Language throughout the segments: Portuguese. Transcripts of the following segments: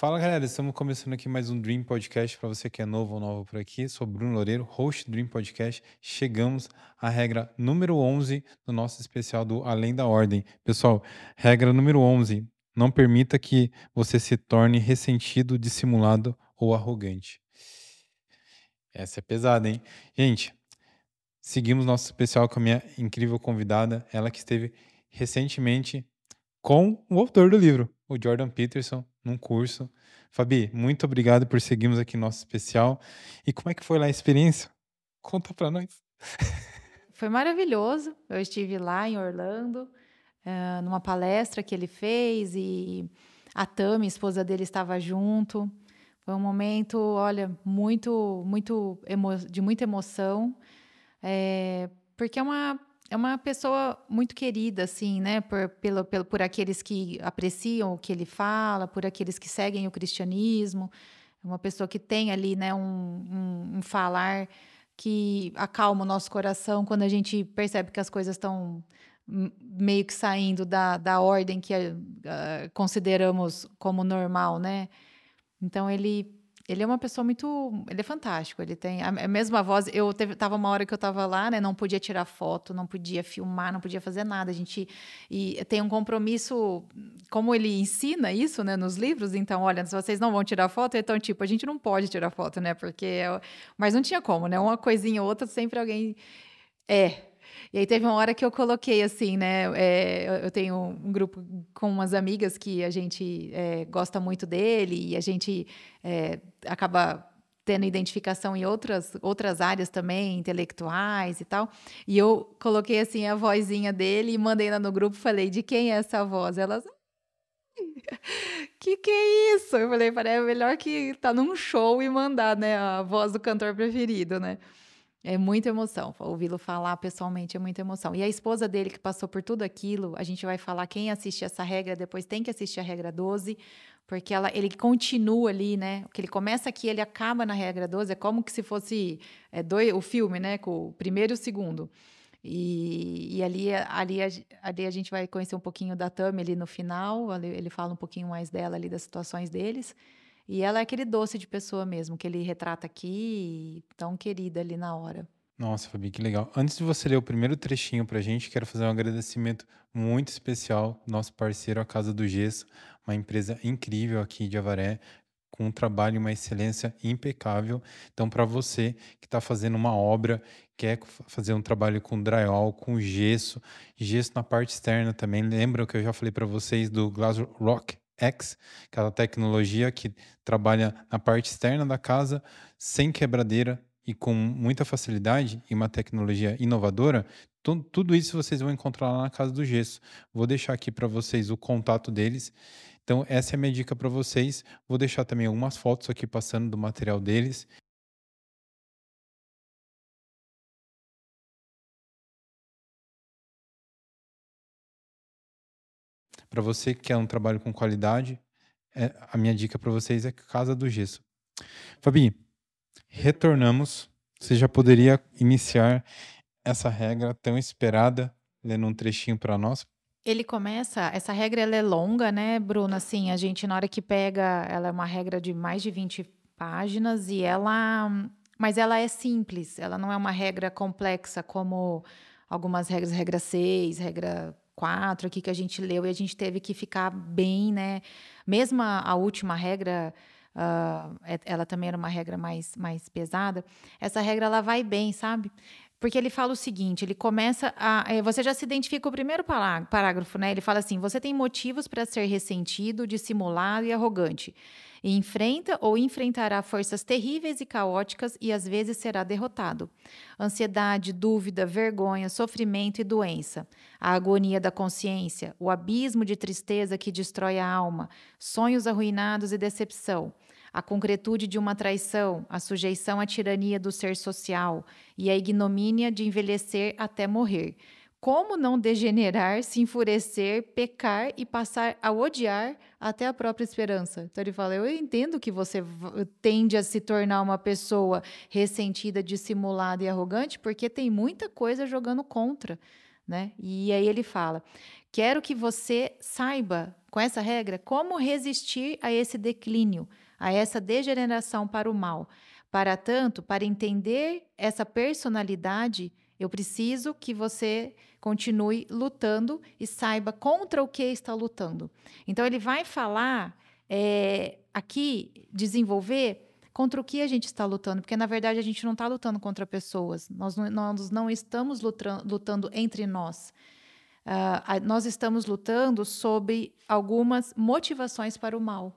Fala, galera, estamos começando aqui mais um Dream Podcast para você que é novo ou nova por aqui. Sou Bruno Loureiro, host do Dream Podcast. Chegamos à regra número 11 do nosso especial do Além da Ordem. Pessoal, regra número 11: não permita que você se torne ressentido, dissimulado ou arrogante. Essa é pesada, hein? Gente, seguimos nosso especial com a minha incrível convidada, ela que esteve recentemente com o autor do livro, o Jordan Peterson, num curso. Fabi, muito obrigado por seguirmos aqui nosso especial. E como é que foi lá a experiência? Conta pra nós. Foi maravilhoso. Eu estive lá em Orlando, numa palestra que ele fez e a Tami, esposa dele, estava junto. Foi um momento, olha, de muita emoção, porque é uma pessoa muito querida, assim, né, por aqueles que apreciam o que ele fala, por aqueles que seguem o cristianismo. É uma pessoa que tem ali, né, um falar que acalma o nosso coração quando a gente percebe que as coisas estão meio que saindo da ordem que consideramos como normal, né? Então ele é uma pessoa muito, ele é fantástico, ele tem a mesma voz. Tava uma hora que eu estava lá, né, não podia tirar foto, não podia filmar, não podia fazer nada. A gente e tem um compromisso, como ele ensina isso, né, nos livros. Então, olha, se vocês não vão tirar foto, então tipo, a gente não pode tirar foto, né? Mas não tinha como, né? Uma coisinha ou outra, sempre alguém é. E aí teve uma hora que eu coloquei assim, né, eu tenho um grupo com umas amigas que a gente, gosta muito dele e a gente, acaba tendo identificação em outras áreas também, intelectuais e tal. E eu coloquei, assim, a vozinha dele e mandei lá no grupo, falei: "De quem é essa voz?" Elas: Que é isso?" Eu falei: "É melhor que tá num show e mandar, né, a voz do cantor preferido, né." É muita emoção, ouvi-lo falar pessoalmente é muita emoção. E a esposa dele que passou por tudo aquilo, a gente vai falar, quem assiste essa regra depois tem que assistir a regra 12, porque ele continua ali, né, que ele começa aqui, ele acaba na regra 12, é como que se fosse, o filme, né, com o primeiro e o segundo. E ali a gente vai conhecer um pouquinho da Tami ali no final, ali ele fala um pouquinho mais dela ali, das situações deles. E ela é aquele doce de pessoa mesmo, que ele retrata aqui, tão querida ali na hora. Nossa, Fabi, que legal. Antes de você ler o primeiro trechinho pra gente, quero fazer um agradecimento muito especial ao nosso parceiro, a Casa do Gesso, uma empresa incrível aqui de Avaré, com um trabalho e uma excelência impecável. Então, para você que está fazendo uma obra, quer fazer um trabalho com drywall, com gesso, gesso na parte externa também. Lembra que eu já falei para vocês do Glass Rock X, aquela tecnologia que trabalha na parte externa da casa, sem quebradeira e com muita facilidade e uma tecnologia inovadora. Tudo isso vocês vão encontrar lá na Casa do Gesso. Vou deixar aqui para vocês o contato deles. Então, essa é a minha dica para vocês. Vou deixar também algumas fotos aqui passando do material deles. Para você que quer um trabalho com qualidade, a minha dica para vocês é Casa do Gesso. Fabi, retornamos. Você já poderia iniciar essa regra tão esperada, lendo um trechinho para nós? Ele começa essa regra ela é longa, né, Bruna, assim, a gente na hora que pega ela é uma regra de mais de 20 páginas e mas ela é simples, ela não é uma regra complexa como algumas regras, regra 6, regra 4 aqui que a gente leu e a gente teve que ficar bem, né, mesmo a última regra, ela também era uma regra mais pesada, essa regra ela vai bem, sabe. Porque ele fala o seguinte, ele começa você já se identifica o primeiro parágrafo, né, ele fala assim: "Você tem motivos para ser ressentido, dissimulado e arrogante. E enfrenta ou enfrentará forças terríveis e caóticas e às vezes será derrotado. Ansiedade, dúvida, vergonha, sofrimento e doença. A agonia da consciência, o abismo de tristeza que destrói a alma, sonhos arruinados e decepção. A concretude de uma traição, a sujeição à tirania do ser social e a ignomínia de envelhecer até morrer. Como não degenerar, se enfurecer, pecar e passar a odiar até a própria esperança?" Então ele fala: eu entendo que você tende a se tornar uma pessoa ressentida, dissimulada e arrogante, porque tem muita coisa jogando contra, né? E aí ele fala: quero que você saiba com essa regra, como resistir a esse declínio, a essa degeneração para o mal. Para tanto, para entender essa personalidade, eu preciso que você continue lutando e saiba contra o que está lutando. Então, ele vai falar aqui, desenvolver contra o que a gente está lutando, porque, na verdade, a gente não está lutando contra pessoas, nós não estamos lutando entre nós. Nós estamos lutando sobre algumas motivações para o mal.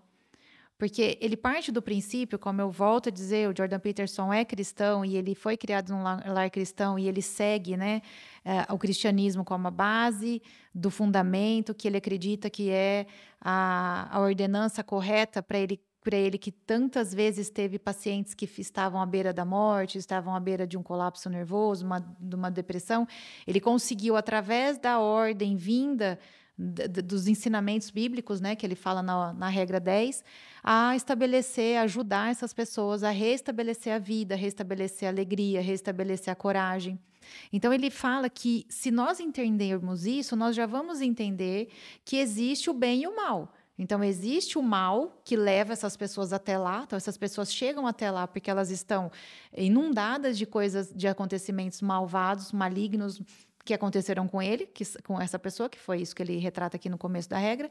Porque ele parte do princípio, como eu volto a dizer, o Jordan Peterson é cristão e ele foi criado num lar cristão e ele segue, né, o cristianismo como a base do fundamento, que ele acredita que é a ordenança correta para ele que tantas vezes teve pacientes que estavam à beira da morte, estavam à beira de um colapso nervoso, de uma depressão. Ele conseguiu, através da ordem vinda dos ensinamentos bíblicos, né, que ele fala na regra 10, a estabelecer, ajudar essas pessoas a restabelecer a vida, restabelecer a alegria, restabelecer a coragem. Então, ele fala que, se nós entendermos isso, nós já vamos entender que existe o bem e o mal. Então, existe o mal que leva essas pessoas até lá. Então, essas pessoas chegam até lá porque elas estão inundadas de coisas, de acontecimentos malvados, malignos, que aconteceram com ele, com essa pessoa, que foi isso que ele retrata aqui no começo da regra.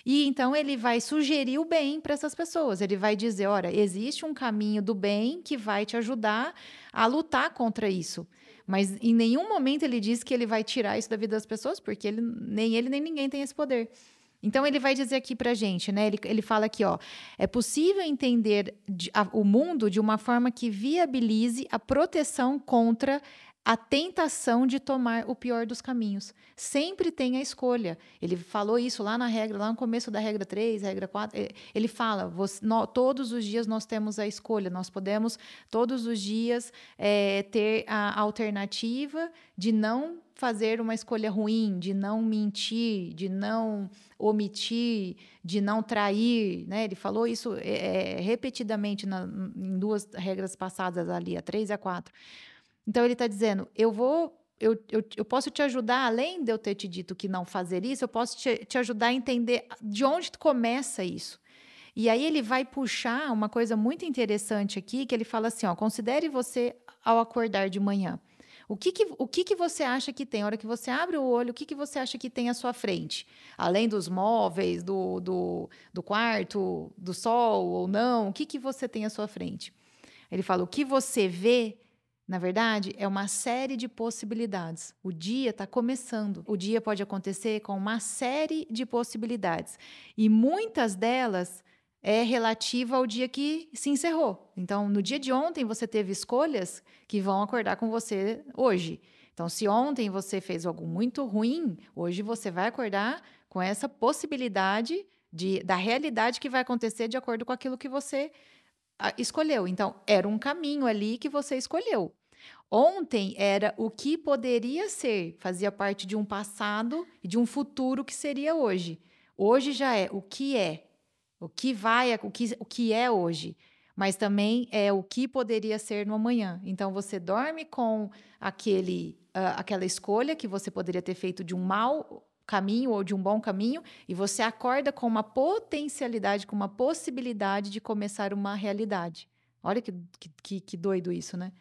E então ele vai sugerir o bem para essas pessoas. Ele vai dizer, olha, existe um caminho do bem que vai te ajudar a lutar contra isso. Mas em nenhum momento ele diz que ele vai tirar isso da vida das pessoas, porque nem ele nem ninguém tem esse poder. Então, ele vai dizer aqui para a gente, né? Ele fala aqui, ó, é possível entender o mundo de uma forma que viabilize a proteção contra a tentação de tomar o pior dos caminhos. Sempre tem a escolha. Ele falou isso lá no começo da regra 3, regra 4. Ele fala, todos os dias nós temos a escolha, nós podemos todos os dias ter a alternativa de não fazer uma escolha ruim, de não mentir, de não omitir, de não trair, né? Ele falou isso repetidamente em duas regras passadas ali, a 3 e a 4. Então, ele está dizendo, eu posso te ajudar, além de eu ter te dito que não fazer isso, eu posso te ajudar a entender de onde começa isso. E aí ele vai puxar uma coisa muito interessante aqui, que ele fala assim, ó, considere você ao acordar de manhã. O que você acha que tem? A hora que você abre o olho, o que você acha que tem à sua frente? Além dos móveis, do quarto, do sol ou não, o que você tem à sua frente? Ele fala, o que você vê, na verdade, é uma série de possibilidades. O dia está começando. O dia pode acontecer com uma série de possibilidades. E muitas delas é relativa ao dia que se encerrou. Então, no dia de ontem, você teve escolhas que vão acordar com você hoje. Então, se ontem você fez algo muito ruim, hoje você vai acordar com essa possibilidade da realidade que vai acontecer de acordo com aquilo que você escolheu. Então, era um caminho ali que você escolheu. Ontem era o que poderia ser, fazia parte de um passado e de um futuro que seria hoje. Hoje já é o que é, o que é hoje, mas também é o que poderia ser no amanhã. Então, você dorme com aquela escolha que você poderia ter feito de um mau caminho ou de um bom caminho, e você acorda com uma potencialidade, com uma possibilidade de começar uma realidade. Olha que doido isso, né?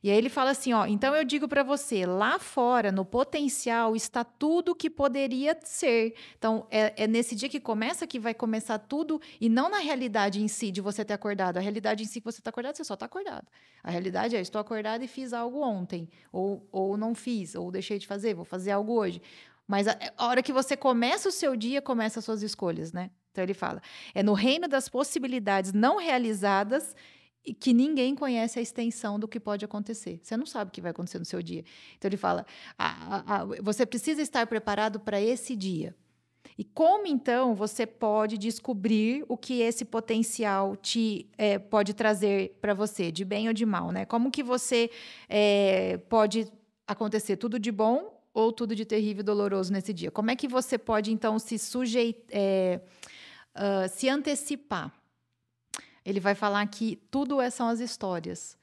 E aí ele fala assim, ó, então eu digo para você, lá fora, no potencial, está tudo que poderia ser. Então, é nesse dia que começa que vai começar tudo, e não na realidade em si de você ter acordado. A realidade em si que você está acordado, você só está acordado. A realidade é, estou acordado e fiz algo ontem, ou não fiz, ou deixei de fazer, vou fazer algo hoje. Mas a hora que você começa o seu dia, começa as suas escolhas, né? Então ele fala, é no reino das possibilidades não realizadas e que ninguém conhece a extensão do que pode acontecer. Você não sabe o que vai acontecer no seu dia. Então, ele fala, você precisa estar preparado para esse dia. E como, então, você pode descobrir o que esse potencial pode trazer para você, de bem ou de mal, né? Como que você pode acontecer tudo de bom ou tudo de terrível e doloroso nesse dia? Como é que você pode, então, se antecipar? Ele vai falar que tudo são as histórias.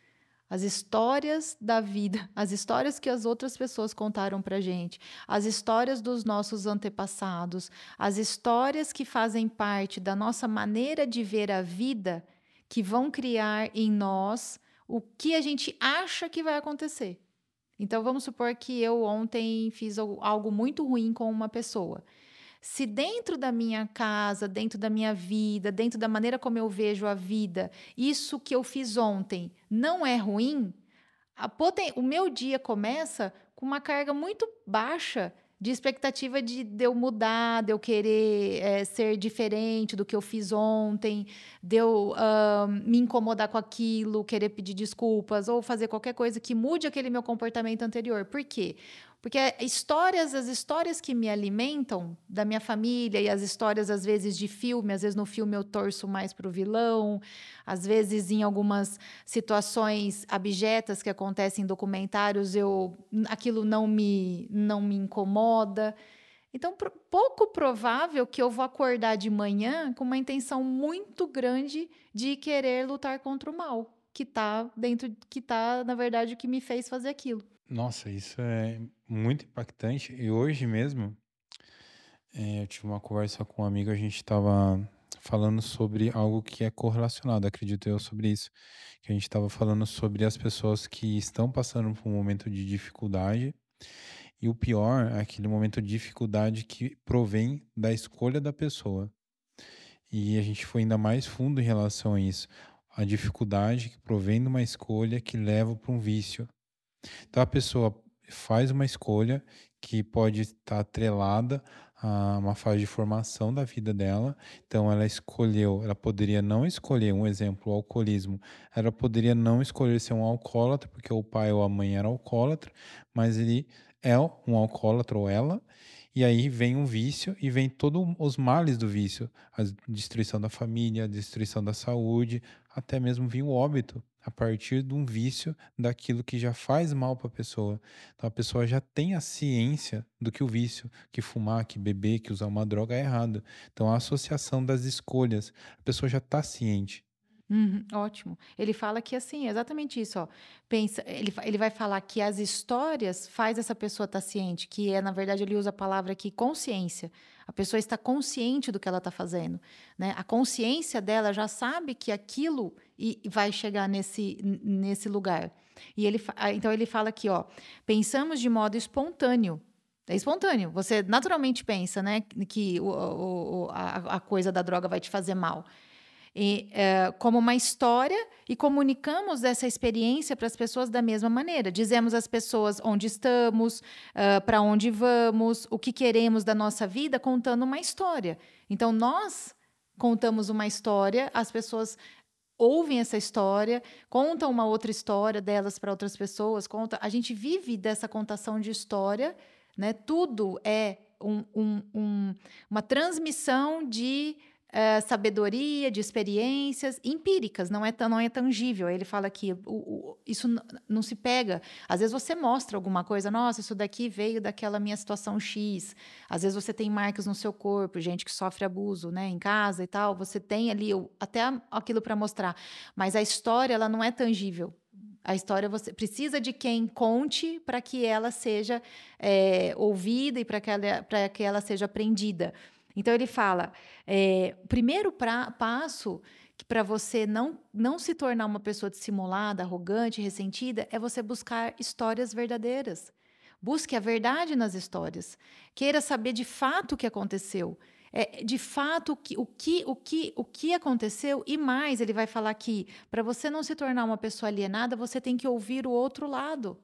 As histórias da vida, as histórias que as outras pessoas contaram pra gente, as histórias dos nossos antepassados, as histórias que fazem parte da nossa maneira de ver a vida, que vão criar em nós o que a gente acha que vai acontecer. Então, vamos supor que eu ontem fiz algo muito ruim com uma pessoa. Se dentro da minha casa, dentro da minha vida, dentro da maneira como eu vejo a vida, isso que eu fiz ontem não é ruim, o meu dia começa com uma carga muito baixa de expectativa de eu mudar, de eu querer ser diferente do que eu fiz ontem, de eu me incomodar com aquilo, querer pedir desculpas ou fazer qualquer coisa que mude aquele meu comportamento anterior. Por quê? Porque as histórias que me alimentam da minha família e as histórias, às vezes, de filme, às vezes no filme eu torço mais para o vilão, às vezes em algumas situações abjetas que acontecem em documentários, aquilo não me incomoda. Então, pouco provável que eu vou acordar de manhã com uma intenção muito grande de querer lutar contra o mal, que tá, na verdade, o que me fez fazer aquilo. Nossa, isso é muito impactante. E hoje mesmo, eu tive uma conversa com um amigo, a gente estava falando sobre algo que é correlacionado, acredito eu, sobre isso. Que a gente estava falando sobre as pessoas que estão passando por um momento de dificuldade. E o pior é aquele momento de dificuldade que provém da escolha da pessoa. E a gente foi ainda mais fundo em relação a isso. A dificuldade que provém de uma escolha que leva para um vício. Então a pessoa faz uma escolha que pode estar atrelada a uma fase de formação da vida dela. Então ela escolheu, ela poderia não escolher, um exemplo, o alcoolismo. Ela poderia não escolher ser um alcoólatra, porque o pai ou a mãe era alcoólatra, mas ele é um alcoólatra ou ela. E aí vem um vício e vem todos os males do vício, a destruição da família, a destruição da saúde, até mesmo vir o óbito a partir de um vício daquilo que já faz mal para a pessoa. Então a pessoa já tem a ciência do que o vício, que fumar, que beber, que usar uma droga é errado. Então a associação das escolhas, a pessoa já está ciente. Uhum, ótimo. Ele fala que assim, é exatamente isso, ó. Pensa, ele vai falar que as histórias faz essa pessoa estar ciente, que é, na verdade, ele usa a palavra aqui consciência. A pessoa está consciente do que ela está fazendo, né? A consciência dela já sabe que aquilo vai chegar nesse lugar. Então ele fala aqui, ó, pensamos de modo espontâneo. É espontâneo. Você naturalmente pensa, né, que a coisa da droga vai te fazer mal. Como uma história e comunicamos essa experiência para as pessoas da mesma maneira. Dizemos às pessoas onde estamos, para onde vamos, o que queremos da nossa vida, contando uma história. Então, nós contamos uma história, as pessoas ouvem essa história, contam uma outra história delas para outras pessoas. A gente vive dessa contação de história, né? Tudo é uma transmissão de sabedoria, de experiências empíricas, não é tangível. Ele fala que isso não se pega. Às vezes você mostra alguma coisa, nossa, isso daqui veio daquela minha situação X. Às vezes você tem marcas no seu corpo, gente que sofre abuso, né, em casa e tal. Você tem ali até aquilo para mostrar. Mas a história, ela não é tangível. A história você precisa de quem conte para que ela seja ouvida e para que ela seja aprendida. Então, ele fala, o primeiro passo para você não se tornar uma pessoa dissimulada, arrogante, ressentida, é você buscar histórias verdadeiras. Busque a verdade nas histórias. Queira saber de fato o que aconteceu. De fato, o que aconteceu. E mais, ele vai falar que para você não se tornar uma pessoa alienada, você tem que ouvir o outro lado.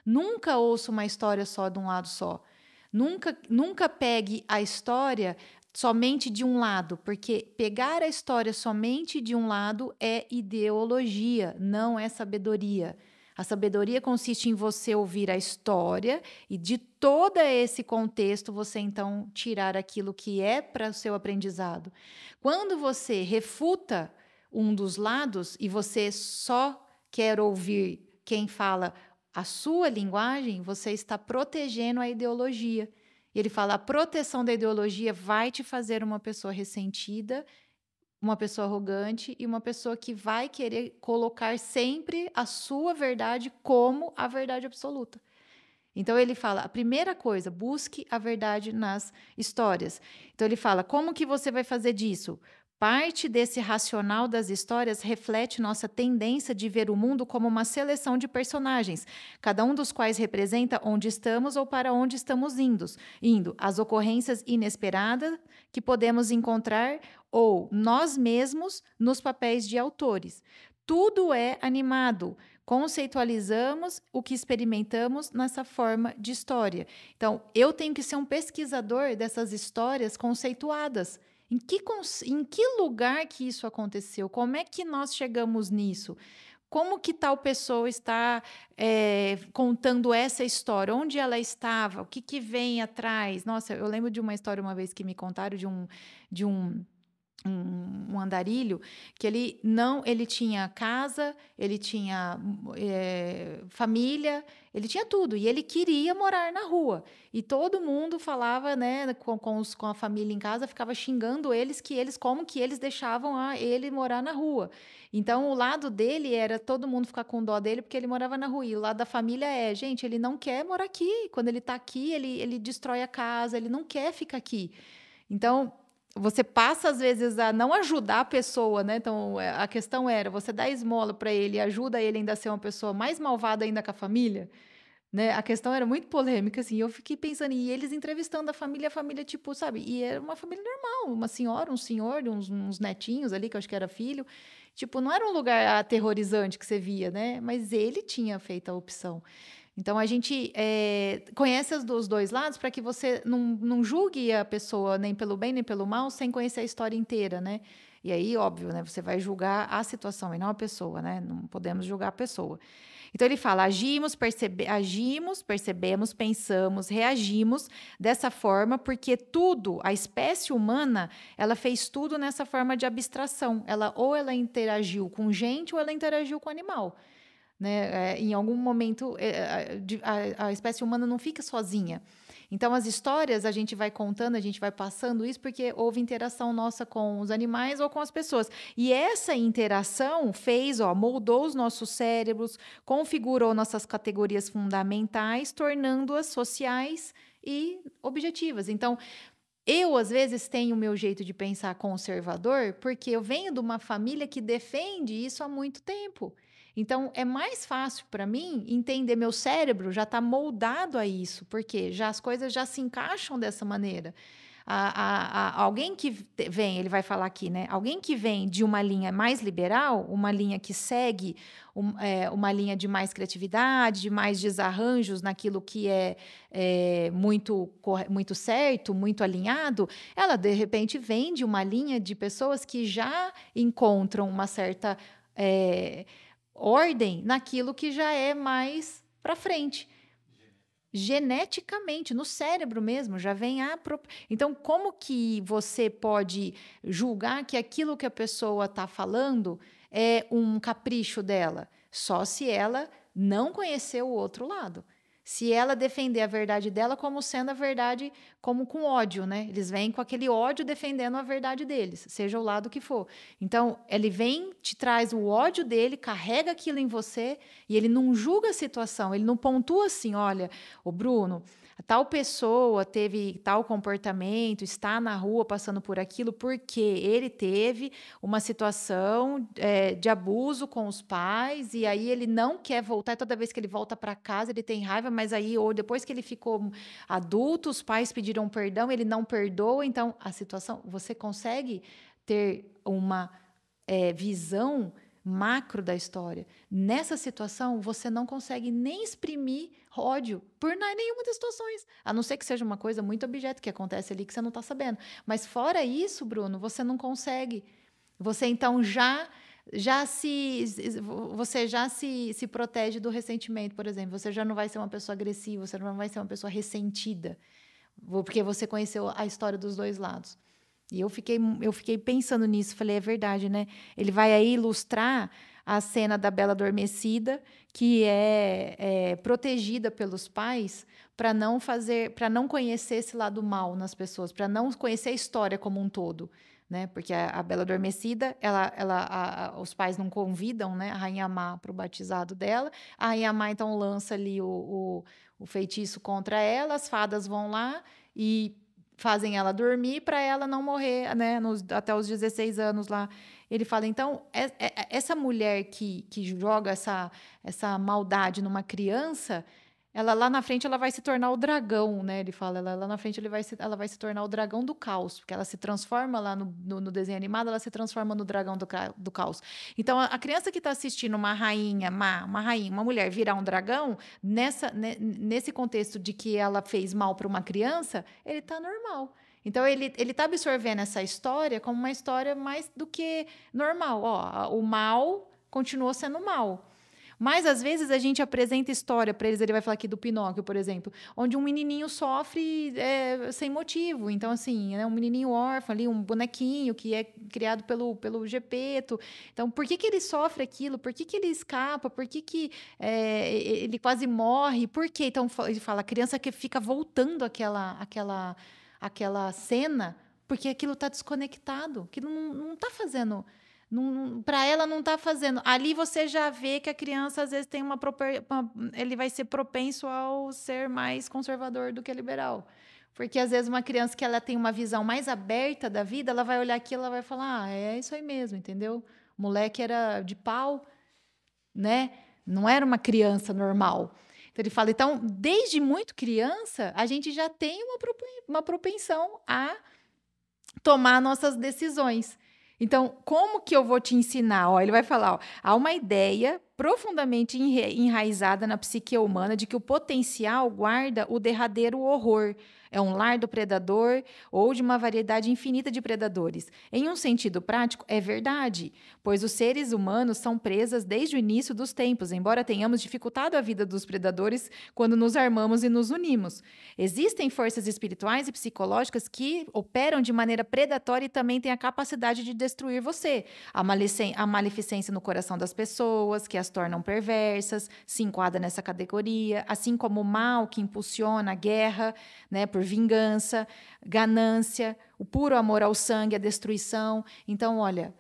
Nunca ouça uma história só de um lado só. Nunca pegue a história somente de um lado, porque pegar a história somente de um lado é ideologia, não é sabedoria. A sabedoria consiste em você ouvir a história e de todo esse contexto você então tirar aquilo que é para o seu aprendizado. Quando você refuta um dos lados e você só quer ouvir quem fala a sua linguagem, você está protegendo a ideologia. E ele fala, a proteção da ideologia vai te fazer uma pessoa ressentida uma pessoa arrogante e uma pessoa que vai querer colocar sempre a sua verdade como a verdade absoluta. Então ele fala, a primeira coisa, busque a verdade nas histórias. Então ele fala, como que você vai fazer disso? Parte desse racional das histórias reflete nossa tendência de ver o mundo como uma seleção de personagens, cada um dos quais representa onde estamos ou para onde estamos indo, as ocorrências inesperadas que podemos encontrar ou nós mesmos nos papéis de autores. Tudo é animado. Conceitualizamos o que experimentamos nessa forma de história. Então, eu tenho que ser um pesquisador dessas histórias conceituadas. Em que lugar que isso aconteceu? Como é que nós chegamos nisso? Como que tal pessoa está contando essa história? Onde ela estava? O que, que vem atrás? Nossa, eu lembro de uma história uma vez que me contaram de um andarilho que ele tinha casa, ele tinha família, ele tinha tudo e ele queria morar na rua e todo mundo falava, né, com a família em casa, ficava xingando como que eles deixavam ele morar na rua. Então o lado dele era todo mundo ficar com dó dele porque ele morava na rua, e o lado da família gente, ele não quer morar aqui, quando ele está aqui ele destrói a casa, ele não quer ficar aqui. Então você passa, às vezes, a não ajudar a pessoa, né? Então, a questão era, você dá esmola para ele e ajuda ele ainda a ser uma pessoa mais malvada ainda com a família, né? A questão era muito polêmica, assim. Eu fiquei pensando, e eles entrevistando a família, tipo, sabe? E era uma família normal, uma senhora, um senhor, uns netinhos ali, que eu acho que era filho. Tipo, não era um lugar aterrorizante que você via, né? Mas ele tinha feito a opção. Então, a gente conhece os dois lados para que você não julgue a pessoa nem pelo bem nem pelo mal sem conhecer a história inteira, né? E aí, óbvio, né? Você vai julgar a situação e não a pessoa, né? Não podemos julgar a pessoa. Então, ele fala, agimos, percebemos, pensamos, reagimos dessa forma porque a espécie humana, ela fez tudo nessa forma de abstração. Ou ela interagiu com gente ou ela interagiu com animal. Né? Em algum momento, a espécie humana não fica sozinha. Então, as histórias a gente vai contando, a gente vai passando isso porque houve interação nossa com os animais ou com as pessoas. E essa interação moldou os nossos cérebros, configurou nossas categorias fundamentais, tornando-as sociais e objetivas. Então, eu, às vezes, tenho o meu jeito de pensar conservador porque eu venho de uma família que defende isso há muito tempo. Então, é mais fácil para mim entender, meu cérebro já está moldado a isso, porque as coisas já se encaixam dessa maneira. Alguém que vem, ele vai falar aqui, né? Alguém que vem de uma linha mais liberal, uma linha que segue uma linha de mais criatividade, de mais desarranjos naquilo que muito certo, muito alinhado, ela, de repente, vem de uma linha de pessoas que já encontram uma certa ordem naquilo que já é mais para frente. Geneticamente, no cérebro mesmo, já vem Então, como que você pode julgar que aquilo que a pessoa está falando é um capricho dela? Só se ela não conhecer o outro lado. Se ela defender a verdade dela como sendo a verdade, como com ódio, né? Eles vêm com aquele ódio defendendo a verdade deles, seja o lado que for. Então, ele vem, te traz o ódio dele, carrega aquilo em você e ele não julga a situação, ele não pontua assim, olha, o Bruno, tal pessoa teve tal comportamento, está na rua passando por aquilo porque ele teve uma situação de abuso com os pais e aí ele não quer voltar. Toda vez que ele volta para casa, ele tem raiva, mas aí ou depois que ele ficou adulto, os pais pediram perdão, ele não perdoa. Então, a situação, você consegue ter uma visão macro da história. Nessa situação, você não consegue nem exprimir ódio por nenhuma das situações, a não ser que seja uma coisa muito objeto que acontece ali que você não está sabendo. Mas fora isso, Bruno, você não consegue. Você então você já se protege do ressentimento, por exemplo. Você já não vai ser uma pessoa agressiva, você não vai ser uma pessoa ressentida, porque você conheceu a história dos dois lados. E eu fiquei pensando nisso, falei, é verdade, né? Ele vai aí ilustrar a cena da Bela Adormecida, que é protegida pelos pais para não conhecer esse lado mal nas pessoas, para não conhecer a história como um todo, né? Porque a Bela Adormecida, os pais não convidam, né, a Rainha Má para o batizado dela. A Rainha Má, então, lança ali o feitiço contra ela, as fadas vão lá e fazem ela dormir para ela não morrer, né, até os 16 anos lá. Ele fala, então, essa mulher que joga essa maldade numa criança, ela lá na frente ela vai se tornar o dragão, né? Ele fala, lá na frente ela vai se tornar o dragão do caos, porque ela se transforma lá no desenho animado, ela se transforma no dragão do caos. Então, a criança que está assistindo uma rainha, uma mulher virar um dragão, nesse contexto de que ela fez mal para uma criança, ele está normal. Então, ele está absorvendo essa história como uma história mais do que normal. Ó, o mal continuou sendo mal. Mas, às vezes, a gente apresenta história para eles. Ele vai falar aqui do Pinóquio, por exemplo, onde um menininho sofre sem motivo. Então, assim, um menininho órfão ali, um bonequinho que é criado pelo Gepeto. Então, por que ele sofre aquilo? Por que ele escapa? Por que ele quase morre? Por quê? Então, ele fala, a criança que fica voltando aquela cena, porque aquilo está desconectado, que não está fazendo... Para ela não está fazendo. Ali você já vê que a criança às vezes tem ele vai ser propenso ao ser mais conservador do que liberal. Porque às vezes uma criança que ela tem uma visão mais aberta da vida, ela vai olhar aquilo, ela vai falar: é isso aí mesmo, entendeu? O moleque era de pau, né? Não era uma criança normal. Então ele fala, então, desde muito criança, a gente já tem uma propensão a tomar nossas decisões. Então, como que eu vou te ensinar? Ó, ele vai falar, ó, há uma ideia profundamente enraizada na psique humana de que o potencial guarda o derradeiro horror. É um lar do predador ou de uma variedade infinita de predadores. Em um sentido prático, é verdade, pois os seres humanos são presas desde o início dos tempos, embora tenhamos dificultado a vida dos predadores quando nos armamos e nos unimos. Existem forças espirituais e psicológicas que operam de maneira predatória e também têm a capacidade de destruir você. A maleficência no coração das pessoas, que as tornam perversas, se enquadra nessa categoria, assim como o mal que impulsiona a guerra, né, por vingança, ganância, o puro amor ao sangue, a destruição. Então, olha,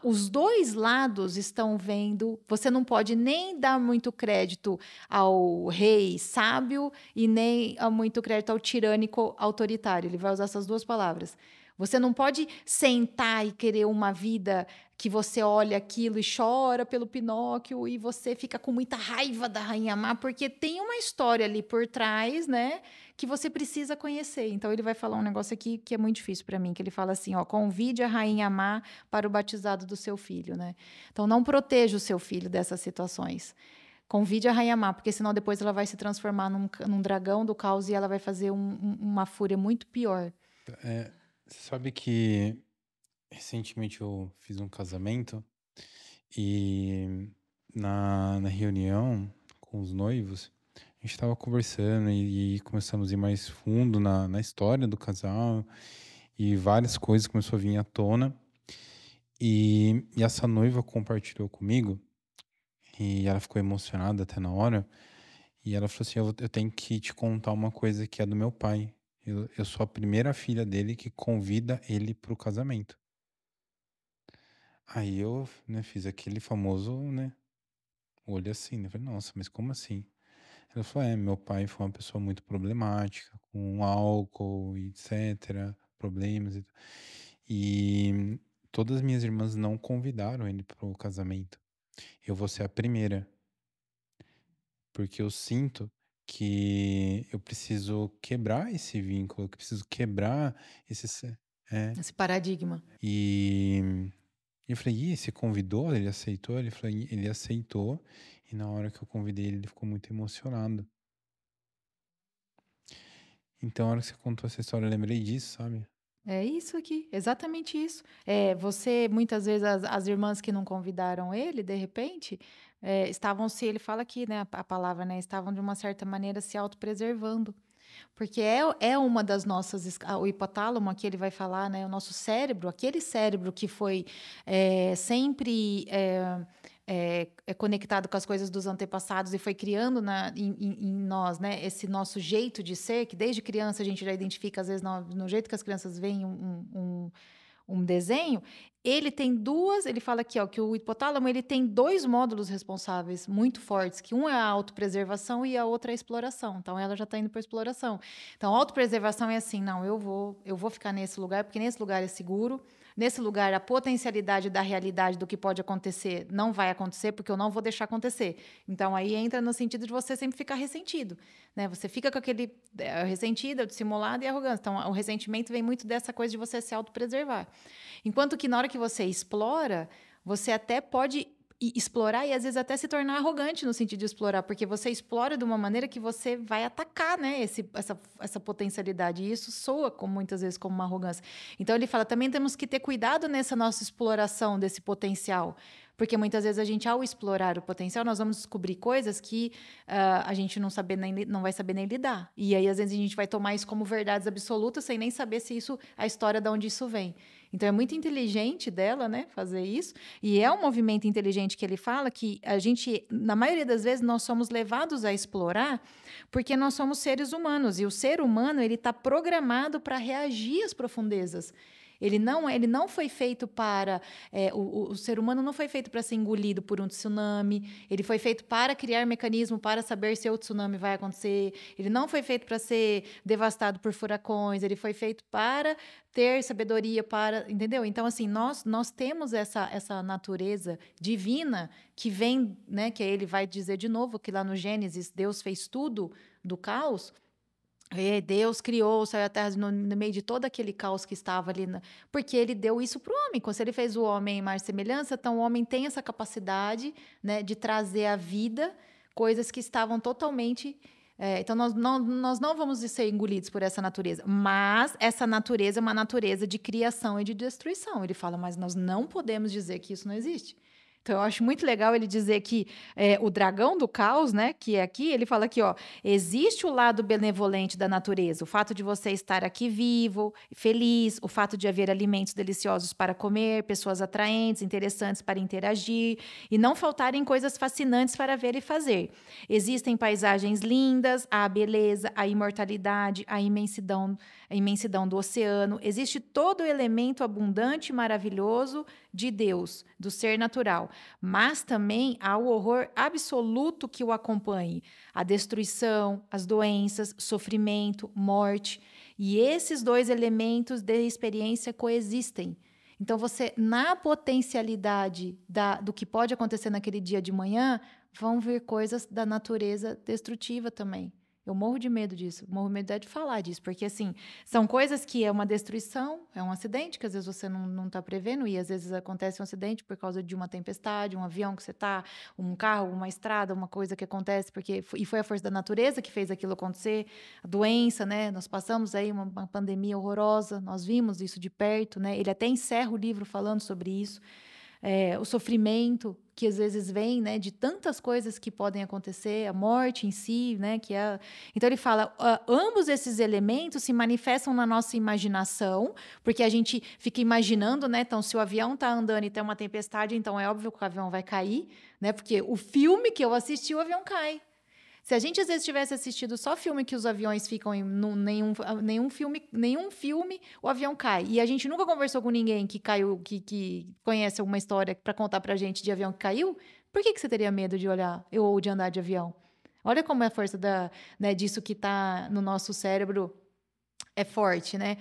os dois lados estão vendo. Você não pode nem dar muito crédito ao rei sábio e nem muito crédito ao tirânico autoritário. Ele vai usar essas duas palavras. Você não pode sentar e querer uma vida que você olha aquilo e chora pelo Pinóquio e você fica com muita raiva da Rainha Má, porque tem uma história ali por trás, né, que você precisa conhecer. Então, ele vai falar um negócio aqui que é muito difícil para mim, que ele fala assim, ó, convide a Rainha Má para o batizado do seu filho, né? Então, não proteja o seu filho dessas situações. Convide a Rainha Má, porque senão depois ela vai se transformar num dragão do caos e ela vai fazer uma fúria muito pior. Você sabe que recentemente eu fiz um casamento e na reunião com os noivos, a gente estava conversando e começamos a ir mais fundo na história do casal e várias coisas começou a vir à tona. E essa noiva compartilhou comigo e ela ficou emocionada até na hora. E ela falou assim: eu tenho que te contar uma coisa que é do meu pai. Eu sou a primeira filha dele que convida ele pro casamento. Aí eu, né, fiz aquele famoso, né, olho assim, né? Falei, nossa, mas como assim? Ela falou, meu pai foi uma pessoa muito problemática, com álcool, etc, problemas e tal. E todas as minhas irmãs não convidaram ele pro casamento. Eu vou ser a primeira, porque eu sinto que eu preciso quebrar esse vínculo, que eu preciso quebrar Esse paradigma. E eu falei, você convidou? Ele aceitou? Ele falou, ele aceitou. E na hora que eu convidei ele ficou muito emocionado. Então, na hora que você contou essa história, eu lembrei disso, sabe? É isso aqui, exatamente isso. Você, muitas vezes, as irmãs que não convidaram ele, de repente, ele fala aqui, né, a palavra, né, estavam de uma certa maneira se autopreservando. Porque é uma das nossas. O hipotálamo, aqui ele vai falar, né? O nosso cérebro, aquele cérebro que foi sempre é conectado com as coisas dos antepassados e foi criando em nós, né, esse nosso jeito de ser, que desde criança a gente já identifica, às vezes, no jeito que as crianças veem um desenho, ele fala aqui, ó, que o hipotálamo ele tem dois módulos responsáveis muito fortes, que um é a autopreservação e a outra é a exploração. Então ela já está indo para a exploração. Então a autopreservação é assim, não, eu vou ficar nesse lugar porque nesse lugar é seguro. Nesse lugar, a potencialidade da realidade do que pode acontecer não vai acontecer, porque eu não vou deixar acontecer. Então, aí entra no sentido de você sempre ficar ressentido, né? Você fica com aquele ressentido, dissimulado e arrogante. Então, o ressentimento vem muito dessa coisa de você se autopreservar. Enquanto que na hora que você explora, você até pode explorar e às vezes até se tornar arrogante no sentido de explorar, porque você explora de uma maneira que você vai atacar, né, essa potencialidade, e isso soa como, muitas vezes como uma arrogância. Então ele fala, também temos que ter cuidado nessa nossa exploração desse potencial, porque muitas vezes a gente, ao explorar o potencial, nós vamos descobrir coisas que a gente não vai saber nem lidar. E aí, às vezes, a gente vai tomar isso como verdades absolutas, sem nem saber se isso, a história de onde isso vem. Então, é muito inteligente dela, né, fazer isso. E é um movimento inteligente que ele fala que a gente, na maioria das vezes, nós somos levados a explorar porque nós somos seres humanos. E o ser humano, ele está programado para reagir às profundezas. Ele não foi feito para... o ser humano não foi feito para ser engolido por um tsunami. Ele foi feito para criar mecanismo para saber se o tsunami vai acontecer. Ele não foi feito para ser devastado por furacões. Ele foi feito para ter sabedoria, para... Entendeu? Então, assim, nós temos essa natureza divina que vem, né? Que ele vai dizer de novo que lá no Gênesis, Deus fez tudo do caos. Deus criou o céu e a terra no meio de todo aquele caos que estava ali, porque ele deu isso para o homem. Se ele fez o homem em imagem e semelhança, então o homem tem essa capacidade, né, de trazer à vida coisas que estavam totalmente... então, nós não vamos ser engolidos por essa natureza, mas essa natureza é uma natureza de criação e de destruição. Ele fala, mas nós não podemos dizer que isso não existe. Então, eu acho muito legal ele dizer que o dragão do caos, né, que é aqui, ele fala aqui, ó, existe o lado benevolente da natureza, o fato de você estar aqui vivo, feliz, o fato de haver alimentos deliciosos para comer, pessoas atraentes, interessantes para interagir, e não faltarem coisas fascinantes para ver e fazer. Existem paisagens lindas, a beleza, a imortalidade, a imensidão do oceano, existe todo o elemento abundante e maravilhoso de Deus, do ser natural. Mas também há o horror absoluto que o acompanhe, a destruição, as doenças, sofrimento, morte. E esses dois elementos de experiência coexistem. Então, você, na potencialidade do que pode acontecer naquele dia de manhã, vão vir coisas da natureza destrutiva também. Eu morro de medo disso, morro de medo de falar disso, porque, assim, são coisas que é uma destruição, é um acidente que às vezes você não está prevendo, e às vezes acontece um acidente por causa de uma tempestade, um avião que você está, um carro, uma estrada, uma coisa que acontece, e foi a força da natureza que fez aquilo acontecer, a doença, né? Nós passamos aí uma pandemia horrorosa, nós vimos isso de perto, né? Ele até encerra o livro falando sobre isso. O sofrimento que às vezes vem, né, de tantas coisas que podem acontecer, a morte em si, né, então ele fala, ambos esses elementos se manifestam na nossa imaginação, porque a gente fica imaginando, né, então se o avião está andando e tem uma tempestade, então é óbvio que o avião vai cair, né, porque o filme que eu assisti, o avião cai. Se a gente às vezes tivesse assistido só filme que os aviões ficam em nenhum filme, o avião cai. E a gente nunca conversou com ninguém que caiu, que conhece alguma história para contar pra gente de avião que caiu, por que você teria medo de olhar ou de andar de avião? Olha como é a força disso que está no nosso cérebro é forte, né?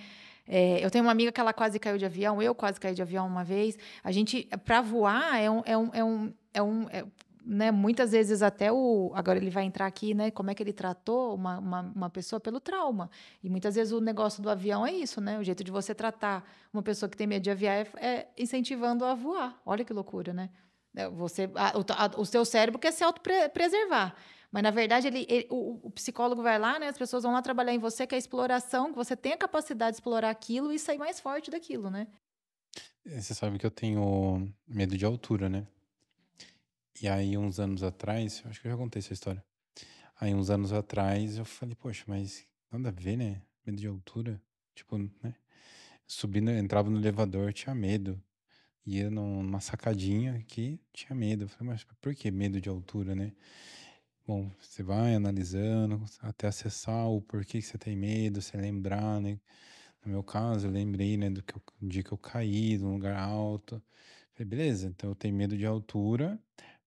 Eu tenho uma amiga que ela quase caiu de avião, eu quase caí de avião uma vez. A gente, para voar, né, muitas vezes até agora ele vai entrar aqui, né, como é que ele tratou uma pessoa pelo trauma, e muitas vezes o negócio do avião é isso, né, o jeito de você tratar uma pessoa que tem medo de avião é incentivando a voar. Olha que loucura, né? O seu cérebro quer se autopreservar, mas na verdade o psicólogo vai lá, né, as pessoas vão lá trabalhar em você, que é a exploração, que você tem a capacidade de explorar aquilo e sair mais forte daquilo, né? Você sabe que eu tenho medo de altura, né? E aí, uns anos atrás, acho que eu já contei essa história. Aí, uns anos atrás, eu falei, poxa, mas nada a ver, né? Medo de altura. Tipo, né? Subindo, entrava no elevador, tinha medo. ia numa sacadinha que tinha medo. Eu falei, mas por que medo de altura, né? Bom, você vai analisando até acessar o porquê que você tem medo, você lembrar, né? No meu caso, eu lembrei, né, do dia que eu caí de um lugar alto. Falei, beleza, então eu tenho medo de altura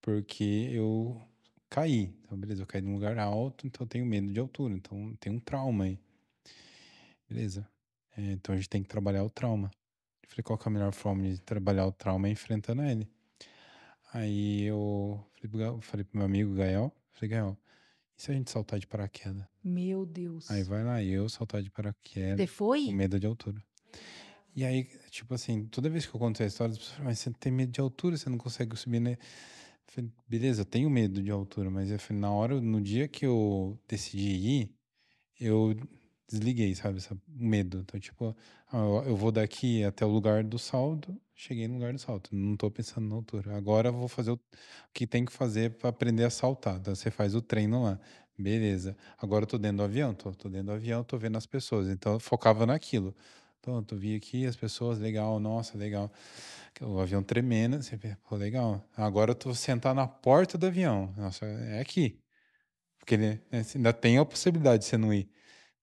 porque eu caí. Então, beleza, eu caí de um lugar alto, então eu tenho medo de altura. Então, tem um trauma aí. Beleza. Então, a gente tem que trabalhar o trauma. Eu falei, qual que é a melhor forma de trabalhar o trauma? É enfrentando ele. Aí eu falei pro meu amigo Gael, falei, Gael, e se a gente saltar de paraquedas? Meu Aí Deus. vai lá, eu saltar de Você paraquedas com foi? medo de altura. E aí, tipo assim, toda vez que eu conto essa história, as pessoas falam, mas você tem medo de altura, você não consegue subir, né? Eu falei, beleza, eu tenho medo de altura, mas eu falei, na hora, no dia que eu decidi ir, eu desliguei, sabe, o medo. Então, tipo, eu vou daqui até o lugar do salto, cheguei no lugar do salto, não tô pensando na altura. Agora eu vou fazer o que tem que fazer para aprender a saltar. Então, você faz o treino lá. Beleza. Agora eu tô dentro do avião, tô dentro do avião, tô vendo as pessoas. Então, eu focava naquilo. Então, eu vi aqui as pessoas, legal, nossa, legal. O avião tremendo, você vê, pô, legal. Agora eu tô sentado na porta do avião. Nossa, é aqui. Porque ainda tem a possibilidade de você não ir.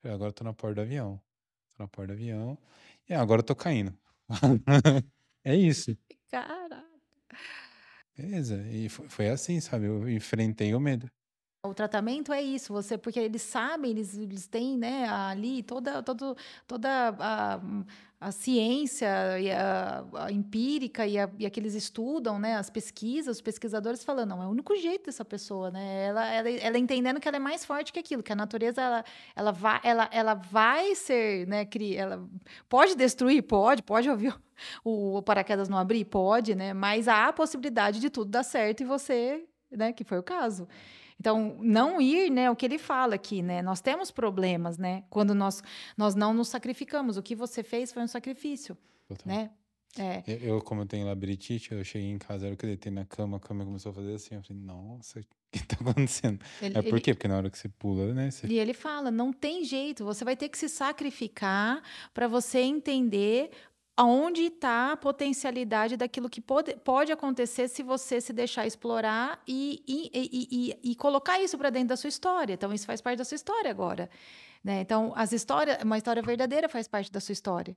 Agora eu tô na porta do avião. Tô na porta do avião. E agora eu tô caindo. É isso. Cara. Beleza. E foi assim, sabe? Eu enfrentei o medo. O tratamento é isso, você porque eles sabem, eles têm, né, ali toda a ciência e a empírica e a que eles estudam, né, as pesquisas, os pesquisadores falando, não, é o único jeito dessa pessoa, né, ela entendendo que ela é mais forte que aquilo, que a natureza, ela vai ser, né, ela pode destruir? Pode ouvir o paraquedas não abrir? Pode, né, mas há a possibilidade de tudo dar certo e você, né, que foi o caso. Então, não ir, né, o que ele fala aqui, né? Nós temos problemas, né? Quando nós não nos sacrificamos. O que você fez foi um sacrifício, Total. né? É, Como eu tenho labirintite, eu cheguei em casa, era o que eu deitei na cama, a cama começou a fazer assim. Eu falei, nossa, o que tá acontecendo? ele, É por ele, quê? Porque na hora que você pula, né? Você... e ele fala, não tem jeito, você vai ter que se sacrificar para você entender aonde está a potencialidade daquilo que pode acontecer se você se deixar explorar e colocar isso para dentro da sua história. Então, isso faz parte da sua história agora. Né? Então, uma história verdadeira faz parte da sua história.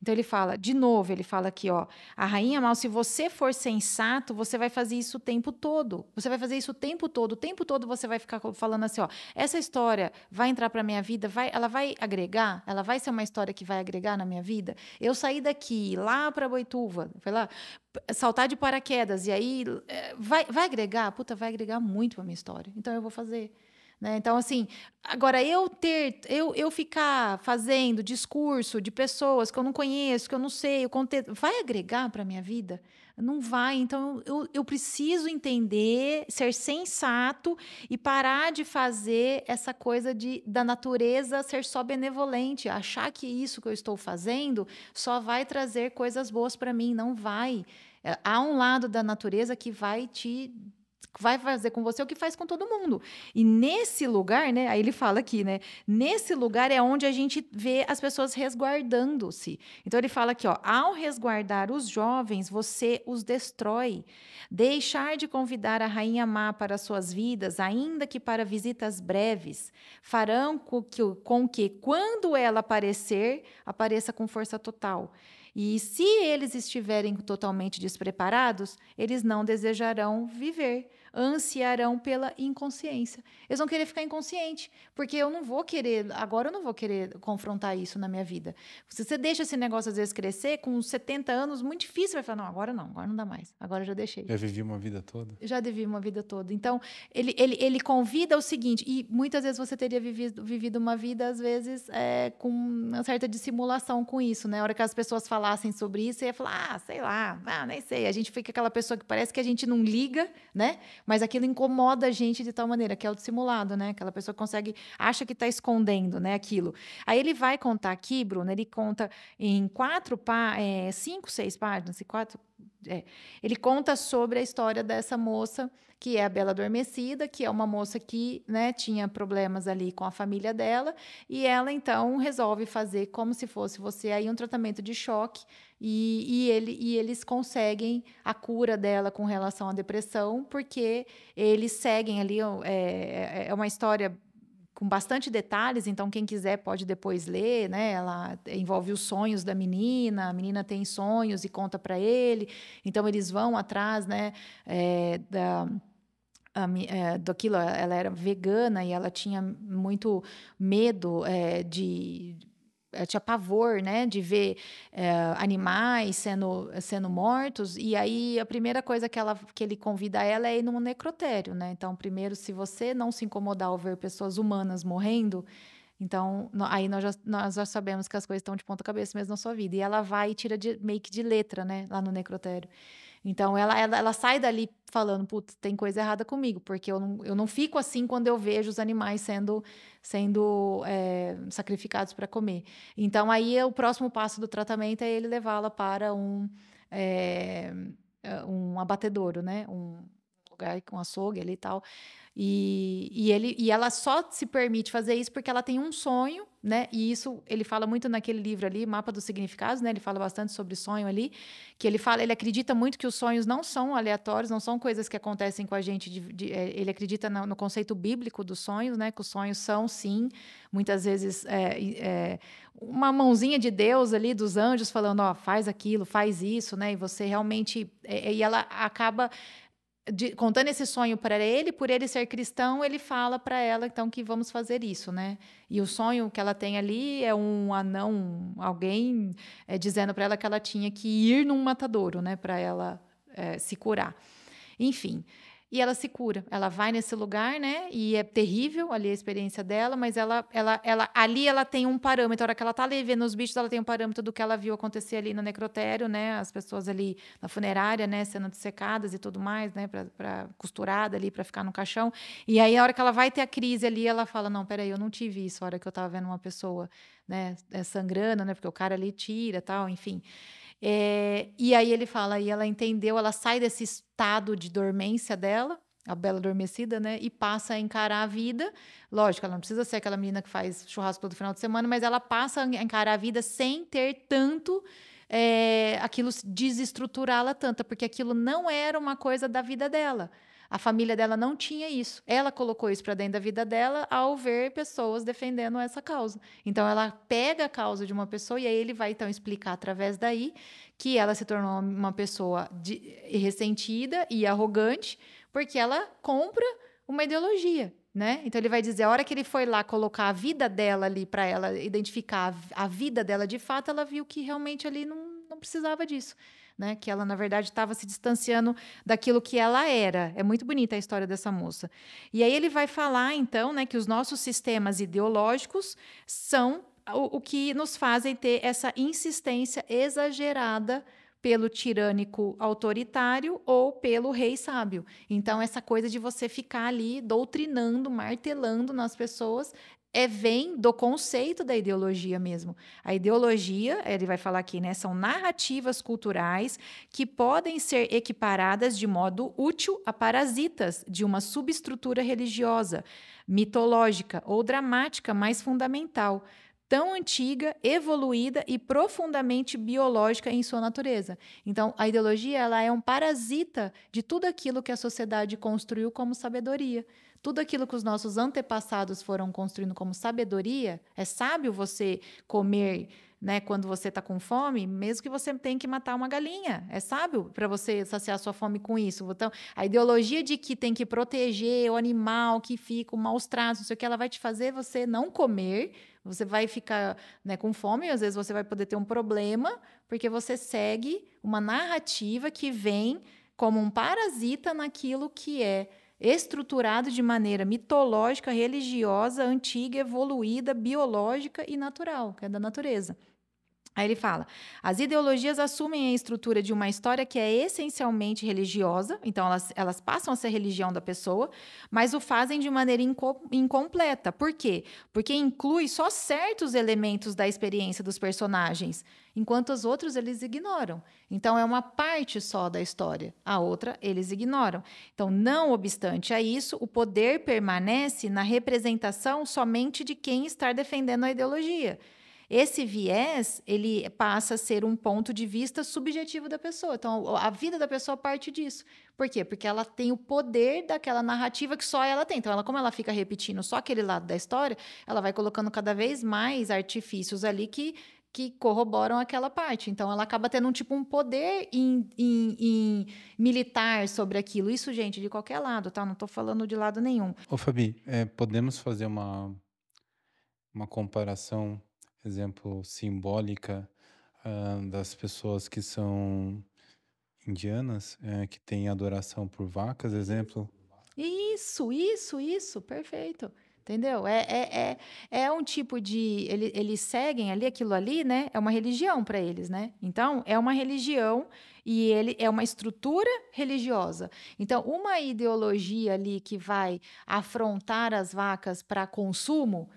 Então ele fala, de novo, ele fala aqui, ó, a rainha mal, se você for sensato, você vai fazer isso o tempo todo. Você vai fazer isso o tempo todo você vai ficar falando assim, ó, essa história vai entrar para minha vida, ela vai agregar, ela vai ser uma história que vai agregar na minha vida. Eu saí daqui lá para Boituva, foi lá, saltar de paraquedas e aí vai agregar, puta, vai agregar muito para minha história. Então eu vou fazer. Né? Então, assim, agora eu ficar fazendo discurso de pessoas que eu não conheço, que eu não sei, o conteúdo, vai agregar para a minha vida? Não vai. Então, eu preciso entender, ser sensato e parar de fazer essa coisa da natureza ser só benevolente, achar que isso que eu estou fazendo só vai trazer coisas boas para mim. Não vai. Há um lado da natureza que vai fazer com você o que faz com todo mundo. E nesse lugar, né? Aí ele fala aqui, né? Nesse lugar é onde a gente vê as pessoas resguardando-se. Então ele fala aqui, ó, ao resguardar os jovens, você os destrói. Deixar de convidar a rainha má para suas vidas, ainda que para visitas breves, farão com que quando ela aparecer, apareça com força total. E se eles estiverem totalmente despreparados, eles não desejarão viver, ansiarão pela inconsciência. Eles vão querer ficar inconsciente, porque agora eu não vou querer confrontar isso na minha vida. Se você deixa esse negócio às vezes crescer, com 70 anos, muito difícil, vai falar, não, agora não dá mais, agora eu já deixei. Já vivi uma vida toda. Já vivi uma vida toda. Então, ele convida o seguinte, e muitas vezes você teria vivido uma vida, às vezes, com uma certa dissimulação com isso, né? A hora que as pessoas falassem sobre isso, você ia falar, sei lá, nem sei. A gente fica aquela pessoa que parece que a gente não liga, né? Mas aquilo incomoda a gente de tal maneira, que é o dissimulado, né? Aquela pessoa que acha que está escondendo, né? Aquilo. Aí ele vai contar aqui, Bruno, ele conta em 5, 6 páginas, Ele conta sobre a história dessa moça, que é a Bela Adormecida, que é uma moça que, né, tinha problemas ali com a família dela, e ela então resolve fazer como se fosse você aí um tratamento de choque, e eles conseguem a cura dela com relação à depressão, porque eles seguem ali, é uma história com bastante detalhes, então quem quiser pode depois ler, né? Ela envolve os sonhos da menina, a menina tem sonhos e conta para ele, então eles vão atrás, né? Daquilo, ela era vegana e ela tinha muito medo tinha pavor, né, de ver animais sendo mortos, e aí a primeira coisa que ele convida ela é ir num necrotério, né? Então, primeiro, se você não se incomodar ao ver pessoas humanas morrendo, então aí nós já sabemos que as coisas estão de ponta cabeça mesmo na sua vida. E ela vai e tira meio que de letra, né, lá no necrotério. Então ela sai dali falando, putz, tem coisa errada comigo, porque eu não fico assim quando eu vejo os animais sendo sacrificados para comer. Então aí o próximo passo do tratamento é ele levá-la para é, um abatedouro, né? Um lugar com açougue ali e tal. E ela só se permite fazer isso porque ela tem um sonho, né? E isso ele fala muito naquele livro ali, Mapa dos Significados, né? Ele fala bastante sobre sonho ali, que ele acredita muito que os sonhos não são aleatórios, não são coisas que acontecem com a gente. Ele acredita no conceito bíblico dos sonhos, né? Que os sonhos são, sim, muitas vezes uma mãozinha de Deus ali, dos anjos, falando, ó, faz aquilo, faz isso, né? E você realmente. E ela acaba contando esse sonho para ele, por ele ser cristão, ele fala para ela então que vamos fazer isso, né? E o sonho que ela tem ali é um anão, alguém dizendo para ela que ela tinha que ir num matadouro, né? Para ela se curar. Enfim. E ela se cura, ela vai nesse lugar, né? E é terrível ali a experiência dela, mas ali ela tem um parâmetro. A hora que ela tá ali vendo os bichos, ela tem um parâmetro do que ela viu acontecer ali no necrotério, né? As pessoas ali na funerária, né? Sendo dissecadas e tudo mais, né? Pra costurada ali, para ficar no caixão. E aí, a hora que ela vai ter a crise ali, ela fala: não, peraí, eu não tive isso a hora que eu tava vendo uma pessoa, né? Sangrando, né? Porque o cara ali tira tal, enfim. E aí ele fala, e ela entendeu, ela sai desse estado de dormência dela, a Bela Adormecida, né? E passa a encarar a vida. Lógico, ela não precisa ser aquela menina que faz churrasco todo final de semana, mas ela passa a encarar a vida sem ter tanto aquilo desestruturá-la tanto, porque aquilo não era uma coisa da vida dela. A família dela não tinha isso. Ela colocou isso para dentro da vida dela ao ver pessoas defendendo essa causa. Então, ela pega a causa de uma pessoa e aí ele vai, então, explicar através daí que ela se tornou uma pessoa ressentida e arrogante porque ela compra uma ideologia, né? Então, ele vai dizer, a hora que ele foi lá colocar a vida dela ali para ela identificar a vida dela de fato, ela viu que realmente ali não precisava disso. Né, que ela, na verdade, estava se distanciando daquilo que ela era. É muito bonita a história dessa moça. E aí ele vai falar, então, né, que os nossos sistemas ideológicos são o que nos fazem ter essa insistência exagerada pelo tirânico autoritário ou pelo rei sábio. Então, essa coisa de você ficar ali doutrinando, martelando nas pessoas vem do conceito da ideologia mesmo. A ideologia, ele vai falar aqui, né, são narrativas culturais que podem ser equiparadas de modo útil a parasitas de uma subestrutura religiosa, mitológica ou dramática mais fundamental, tão antiga, evoluída e profundamente biológica em sua natureza. Então, a ideologia ela é um parasita de tudo aquilo que a sociedade construiu como sabedoria. Tudo aquilo que os nossos antepassados foram construindo como sabedoria, é sábio você comer, né, quando você está com fome, mesmo que você tenha que matar uma galinha. É sábio para você saciar sua fome com isso. Então, a ideologia de que tem que proteger o animal que fica com maus tratos, não sei o que, ela vai te fazer você não comer, você vai ficar, né, com fome, e às vezes você vai poder ter um problema, porque você segue uma narrativa que vem como um parasita naquilo que é estruturado de maneira mitológica, religiosa, antiga, evoluída, biológica e natural, que é da natureza. Aí ele fala: as ideologias assumem a estrutura de uma história que é essencialmente religiosa, então elas passam a ser religião da pessoa, mas o fazem de maneira incompleta. Por quê? Porque inclui só certos elementos da experiência dos personagens, enquanto os outros eles ignoram. Então é uma parte só da história, a outra eles ignoram. Então, não obstante a isso, o poder permanece na representação somente de quem está defendendo a ideologia. Esse viés, ele passa a ser um ponto de vista subjetivo da pessoa. Então, a vida da pessoa parte disso. Por quê? Porque ela tem o poder daquela narrativa que só ela tem. Então, como ela fica repetindo só aquele lado da história, ela vai colocando cada vez mais artifícios ali que corroboram aquela parte. Então, ela acaba tendo um poder militar sobre aquilo. Isso, gente, de qualquer lado, tá? Não estou falando de lado nenhum. Ô, Fabi, podemos fazer uma comparação, exemplo, simbólica, das pessoas que são indianas, que têm adoração por vacas, exemplo? Isso, perfeito. Entendeu? É um tipo de. Eles seguem ali aquilo ali, né? É uma religião para eles, né? Então, é uma religião e ele é uma estrutura religiosa. Então, uma ideologia ali que vai afrontar as vacas para consumo,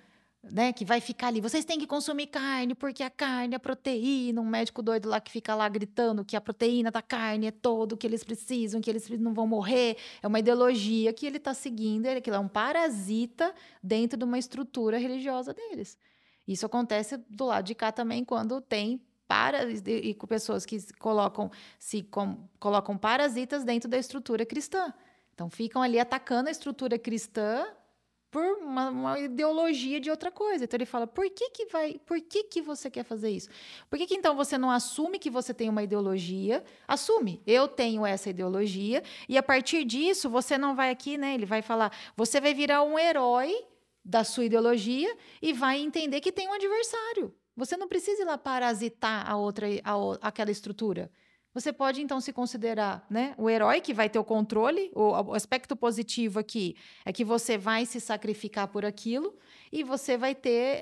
né, que vai ficar ali, vocês têm que consumir carne, porque a carne é proteína, um médico doido lá que fica lá gritando que a proteína da carne é todo o que eles precisam, que eles não vão morrer, é uma ideologia que ele está seguindo, ele é um parasita dentro de uma estrutura religiosa deles. Isso acontece do lado de cá também, quando tem com pessoas que colocam parasitas dentro da estrutura cristã. Então, ficam ali atacando a estrutura cristã por uma ideologia de outra coisa. Então ele fala: por que você quer fazer isso? Por que então você não assume que você tem uma ideologia? Assume, eu tenho essa ideologia, e a partir disso você não vai aqui, né? Ele vai falar: você vai virar um herói da sua ideologia e vai entender que tem um adversário. Você não precisa ir lá parasitar aquela estrutura. Você pode, então, se considerar, né, o herói que vai ter o controle. O aspecto positivo aqui é que você vai se sacrificar por aquilo, e você vai ter,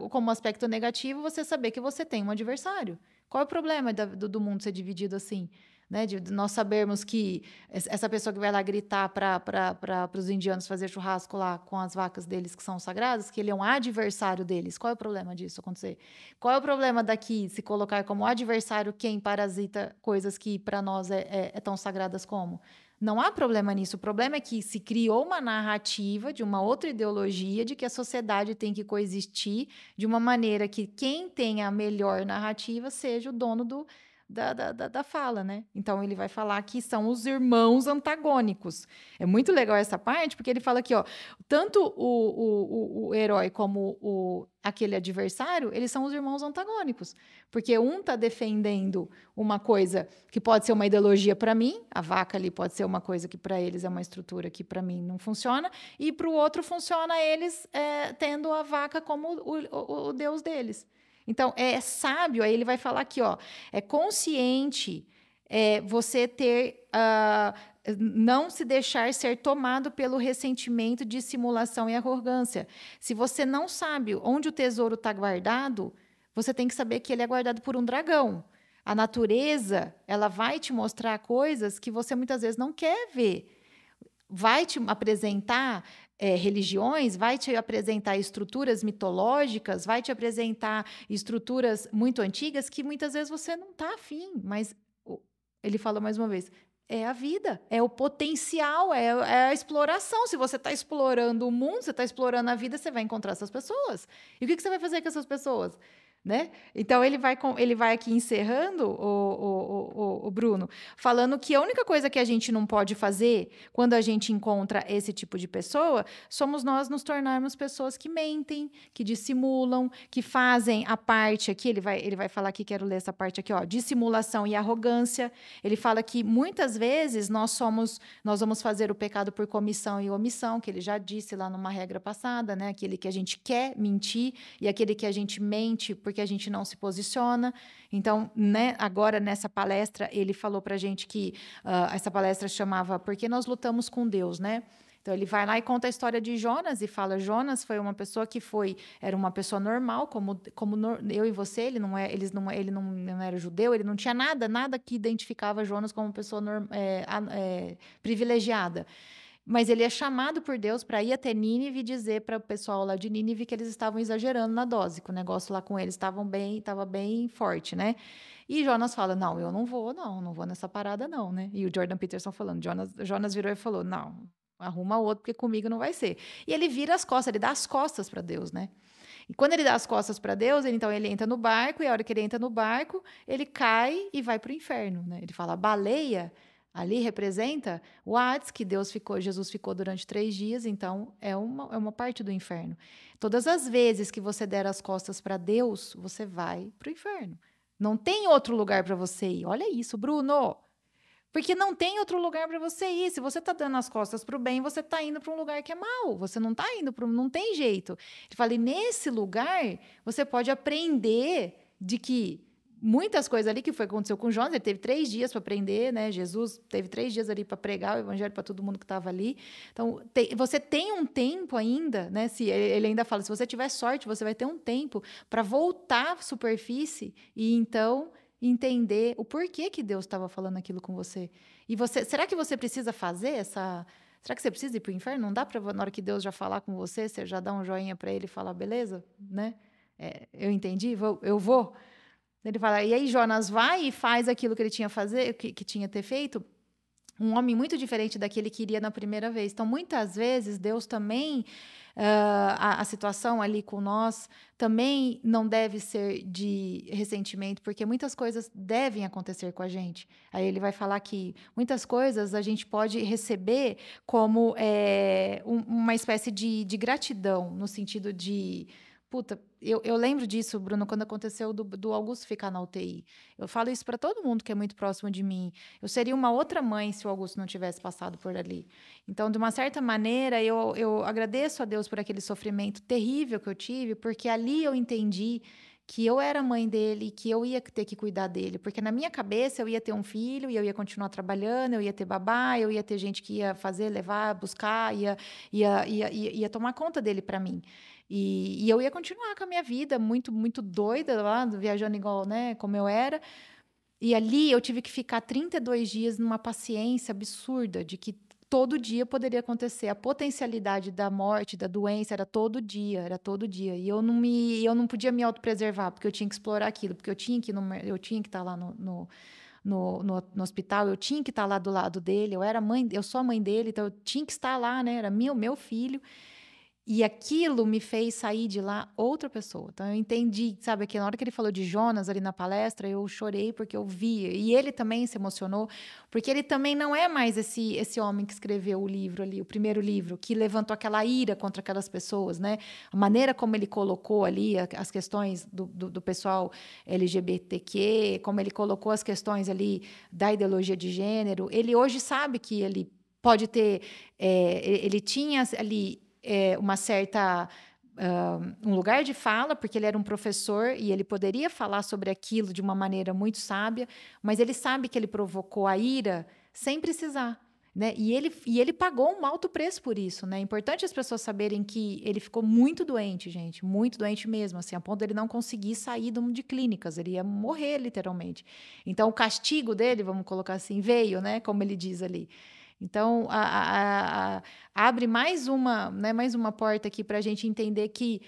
como aspecto negativo, você saber que você tem um adversário. Qual é o problema do mundo ser dividido assim? Né, de nós sabermos que essa pessoa que vai lá gritar para os indianos fazer churrasco lá com as vacas deles que são sagradas, que ele é um adversário deles. Qual é o problema disso acontecer? Qual é o problema daqui se colocar como adversário quem parasita coisas que para nós é tão sagradas como? Não há problema nisso. O problema é que se criou uma narrativa de uma outra ideologia de que a sociedade tem que coexistir de uma maneira que quem tem a melhor narrativa seja o dono da fala, né? Então, ele vai falar que são os irmãos antagônicos. É muito legal essa parte, porque ele fala aqui, ó, tanto o herói como aquele adversário, eles são os irmãos antagônicos. Porque um está defendendo uma coisa que pode ser uma ideologia para mim, a vaca ali pode ser uma coisa que para eles é uma estrutura que para mim não funciona, e para o outro funciona eles tendo a vaca como o deus deles. Então, é sábio, aí ele vai falar aqui, ó, é consciente você não se deixar ser tomado pelo ressentimento, dissimulação e arrogância. Se você não sabe onde o tesouro está guardado, você tem que saber que ele é guardado por um dragão. A natureza, ela vai te mostrar coisas que você muitas vezes não quer ver. Vai te apresentar religiões, vai te apresentar estruturas mitológicas, vai te apresentar estruturas muito antigas que muitas vezes você não está afim, mas ele fala mais uma vez, é a vida, é o potencial, é a exploração. Se você está explorando o mundo, você está explorando a vida, você vai encontrar essas pessoas. E o que você vai fazer com essas pessoas? Né? Então, ele vai aqui encerrando, o Bruno, falando que a única coisa que a gente não pode fazer quando a gente encontra esse tipo de pessoa somos nós nos tornarmos pessoas que mentem, que dissimulam, que fazem a parte aqui, ele vai falar aqui, quero ler essa parte aqui, ó, dissimulação e arrogância. Ele fala que muitas vezes nós vamos fazer o pecado por comissão e omissão, que ele já disse lá numa regra passada, né? Aquele que a gente quer mentir e aquele que a gente mente porque a gente não se posiciona. Então, né, agora nessa palestra, ele falou para a gente que essa palestra chamava Por que nós lutamos com Deus, né? Então, ele vai lá e conta a história de Jonas e fala, Jonas foi uma pessoa que era uma pessoa normal, eu e você, ele não era judeu, ele não tinha nada que identificava Jonas como uma pessoa privilegiada. Mas ele é chamado por Deus para ir até Nínive e dizer para o pessoal lá de Nínive que eles estavam exagerando na dose, que o negócio lá com eles estava bem forte, né? E Jonas fala, não, eu não vou nessa parada não, né? E o Jordan Peterson falando, Jonas virou e falou, não, arruma outro, porque comigo não vai ser. E ele vira as costas, ele dá as costas para Deus, né? E quando ele dá as costas para Deus, então ele entra no barco, e a hora que ele entra no barco, ele cai e vai para o inferno, né? Ele fala, a baleia ali representa o Hades, que Jesus ficou durante 3 dias, então é uma parte do inferno. Todas as vezes que você der as costas para Deus, você vai para o inferno. Não tem outro lugar para você ir. Olha isso, Bruno! Porque não tem outro lugar para você ir. Se você está dando as costas para o bem, você está indo para um lugar que é mau. Você não está indo para... Não tem jeito. Ele fala, e nesse lugar, você pode aprender de que muitas coisas ali que aconteceu com Jonas, ele teve 3 dias para aprender, né? Jesus teve 3 dias ali para pregar o evangelho para todo mundo que estava ali. Então, você tem um tempo ainda, né? Ele ainda fala, se você tiver sorte, você vai ter um tempo para voltar à superfície e então entender o porquê que Deus estava falando aquilo com você. E será que você precisa fazer essa... Será que você precisa ir para o inferno? Não dá para, na hora que Deus já falar com você, você já dá um joinha para ele e falar, beleza, né? Eu entendi, eu vou. Ele fala, e aí Jonas vai e faz aquilo que ele tinha que tinha ter feito, um homem muito diferente daquele que iria na primeira vez. Então, muitas vezes, Deus também, a situação ali com nós, também não deve ser de ressentimento, porque muitas coisas devem acontecer com a gente. Aí ele vai falar que muitas coisas a gente pode receber como uma espécie de gratidão, no sentido de... Puta, eu lembro disso, Bruno, quando aconteceu do Augusto ficar na UTI. Eu falo isso para todo mundo que é muito próximo de mim. Eu seria uma outra mãe se o Augusto não tivesse passado por ali. Então, de uma certa maneira, eu agradeço a Deus por aquele sofrimento terrível que eu tive, porque ali eu entendi que eu era mãe dele, que eu ia ter que cuidar dele, porque na minha cabeça eu ia ter um filho e eu ia continuar trabalhando, eu ia ter babá, eu ia ter gente que ia fazer, levar, buscar, ia tomar conta dele para mim. E eu ia continuar com a minha vida muito, muito doida lá, viajando igual, né, como eu era. E ali eu tive que ficar 32 dias numa paciência absurda de que todo dia poderia acontecer. A potencialidade da morte, da doença, era todo dia, era todo dia. E eu não podia me autopreservar, porque eu tinha que explorar aquilo, porque eu tinha que estar lá no hospital, eu tinha que estar lá do lado dele, eu sou a mãe dele, então eu tinha que estar lá, né? Era meu filho. E aquilo me fez sair de lá outra pessoa. Então, eu entendi, sabe, que na hora que ele falou de Jonas ali na palestra, eu chorei porque eu via. E ele também se emocionou, porque ele também não é mais esse homem que escreveu o livro ali, o primeiro livro, que levantou aquela ira contra aquelas pessoas, né? A maneira como ele colocou ali as questões do pessoal LGBTQ, como ele colocou as questões ali da ideologia de gênero. Ele hoje sabe que ele pode ter... ele tinha ali... uma certa um lugar de fala, porque ele era um professor e ele poderia falar sobre aquilo de uma maneira muito sábia, mas ele sabe que ele provocou a ira sem precisar, né? E ele pagou um alto preço por isso, né? É importante as pessoas saberem que ele ficou muito doente, gente, muito doente mesmo, assim, a ponto de ele não conseguir sair de clínicas, ele ia morrer literalmente. Então, o castigo dele, vamos colocar assim, veio, né? Como ele diz ali. Então, abre mais uma porta aqui para a gente entender que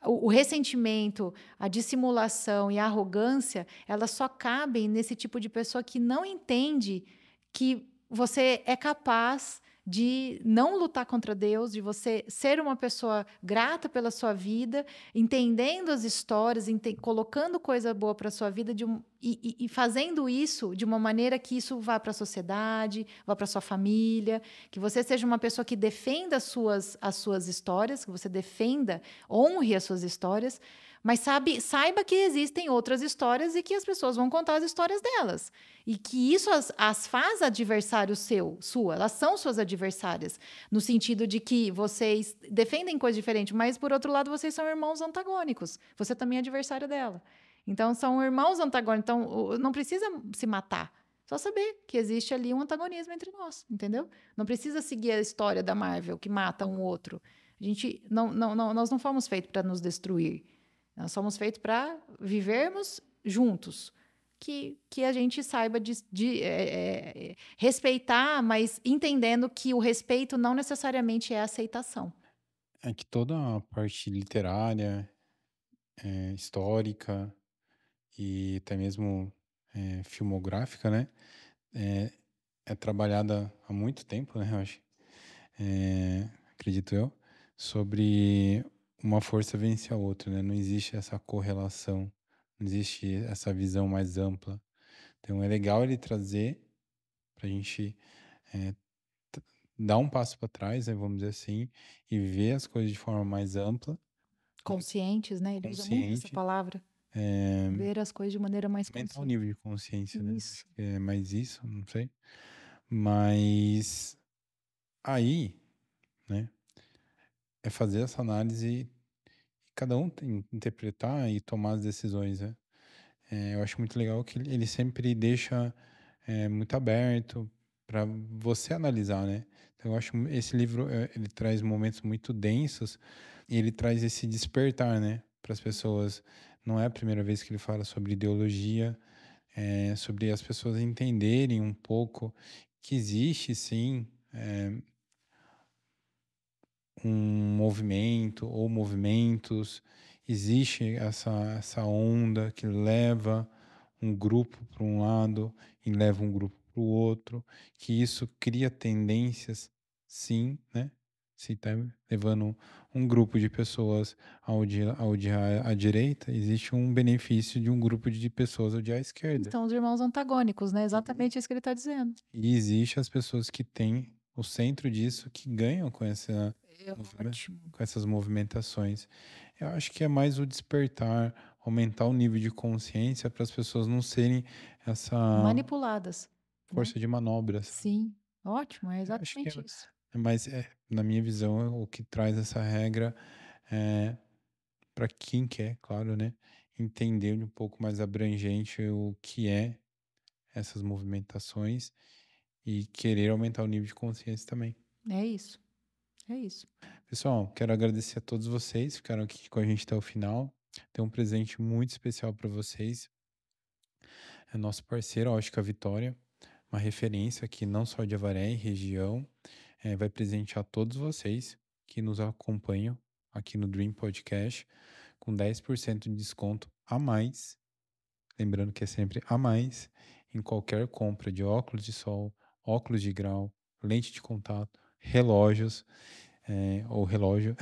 o ressentimento, a dissimulação e a arrogância, elas só cabem nesse tipo de pessoa que não entende que você é capaz de não lutar contra Deus, de você ser uma pessoa grata pela sua vida, entendendo as histórias, colocando coisa boa para a sua vida e fazendo isso de uma maneira que isso vá para a sociedade, vá para a sua família, que você seja uma pessoa que defenda as suas histórias, que você defenda, honre as suas histórias, mas saiba que existem outras histórias e que as pessoas vão contar as histórias delas. E que isso as faz adversário sua. Elas são suas adversárias. No sentido de que vocês defendem coisas diferentes, mas, por outro lado, vocês são irmãos antagônicos. Você também é adversário dela. Então, são irmãos antagônicos. Então, não precisa se matar. Só saber que existe ali um antagonismo entre nós, entendeu? Não precisa seguir a história da Marvel que mata um outro. A gente nós não fomos feitos para nos destruir. Nós somos feitos para vivermos juntos. Que a gente saiba respeitar, mas entendendo que o respeito não necessariamente é aceitação. É que toda a parte literária, histórica e até mesmo filmográfica, né? É, é trabalhada há muito tempo, né? Eu acho, acredito eu, sobre uma força vence a outra, né? Não existe essa correlação, não existe essa visão mais ampla. Então é legal ele trazer para a gente é, dar um passo para trás, né, vamos dizer assim, e ver as coisas de forma mais ampla, Conscientes, né? Ele usa muito essa consciente, palavra. Ver as coisas de maneira mais aumentar o consciente. nível de consciência, né? Isso. Acho que é mais isso, não sei. Mas aí, né, é fazer essa análise e cada um tem que interpretar e tomar as decisões, né? Eu acho muito legal que ele sempre deixa muito aberto para você analisar, né? Então, eu acho esse livro ele traz momentos muito densos e ele traz esse despertar, né, para as pessoas. Não é a primeira vez que ele fala sobre ideologia, sobre as pessoas entenderem um pouco que existe, sim, um movimento ou movimentos, existe essa onda que leva um grupo para um lado e leva um grupo para o outro, que isso cria tendências, sim, né? Se está levando um grupo de pessoas a odiar a direita, existe um benefício de um grupo de pessoas a odiar a esquerda. São os irmãos antagônicos, né? Exatamente isso que ele está dizendo. E existe as pessoas que têm o centro disso, que ganham com Ótimo. com essas movimentações. Eu acho que é mais o despertar, aumentar o nível de consciência para as pessoas não serem essa Manipuladas. força de manobra, sabe? Sim. Ótimo, é Eu acho que exatamente isso. mas na minha visão, o que traz essa regra é para quem quer, claro, né, entender um pouco mais abrangente o que é essas movimentações e querer aumentar o nível de consciência também. É isso. É isso. Pessoal, quero agradecer a todos vocês que ficaram aqui com a gente até o final. Tem um presente muito especial para vocês. É nosso parceiro, a Ótica Vitória, uma referência aqui não só de Avaré e região. Vai presentear todos vocês que nos acompanham aqui no Dream Podcast com 10% de desconto a mais. Lembrando que é sempre a mais em qualquer compra de óculos de sol, óculos de grau, lente de contato, relógios ou relógio.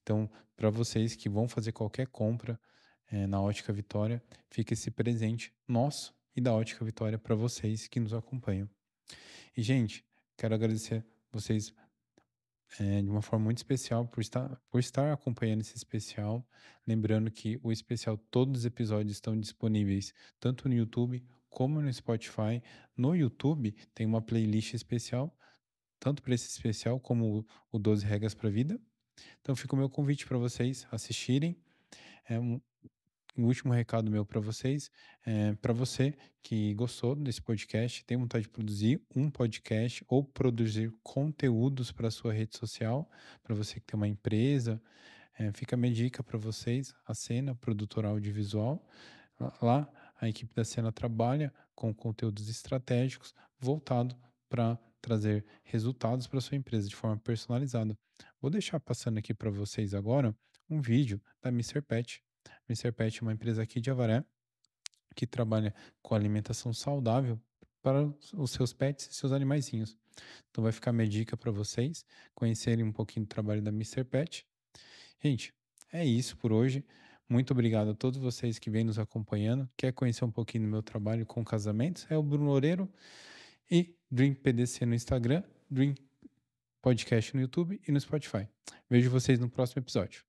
Então, para vocês que vão fazer qualquer compra na Ótica Vitória, fica esse presente nosso e da Ótica Vitória para vocês que nos acompanham. E, gente, quero agradecer vocês de uma forma muito especial por estar acompanhando esse especial. Lembrando que o especial, todos os episódios estão disponíveis tanto no YouTube como no Spotify. No YouTube tem uma playlist especial, tanto para esse especial como o 12 Regras para a Vida. Então fica o meu convite para vocês assistirem. Um último recado meu para vocês, para você que gostou desse podcast, tem vontade de produzir um podcast ou produzir conteúdos para sua rede social, para você que tem uma empresa, fica a minha dica para vocês, a Cena, produtora audiovisual. Lá, a equipe da Cena trabalha com conteúdos estratégicos voltado para trazer resultados para sua empresa de forma personalizada. Vou deixar passando aqui para vocês agora um vídeo da Mr. Pet. Mr. Pet é uma empresa aqui de Avaré que trabalha com alimentação saudável para os seus pets e seus animaizinhos. Então vai ficar minha dica para vocês conhecerem um pouquinho do trabalho da Mr. Pet. Gente, é isso por hoje. Muito obrigado a todos vocês que vêm nos acompanhando. Quer conhecer um pouquinho do meu trabalho com casamentos? É o Bruno Loureiro e Dream PDC no Instagram, Dream Podcast no YouTube e no Spotify. Vejo vocês no próximo episódio.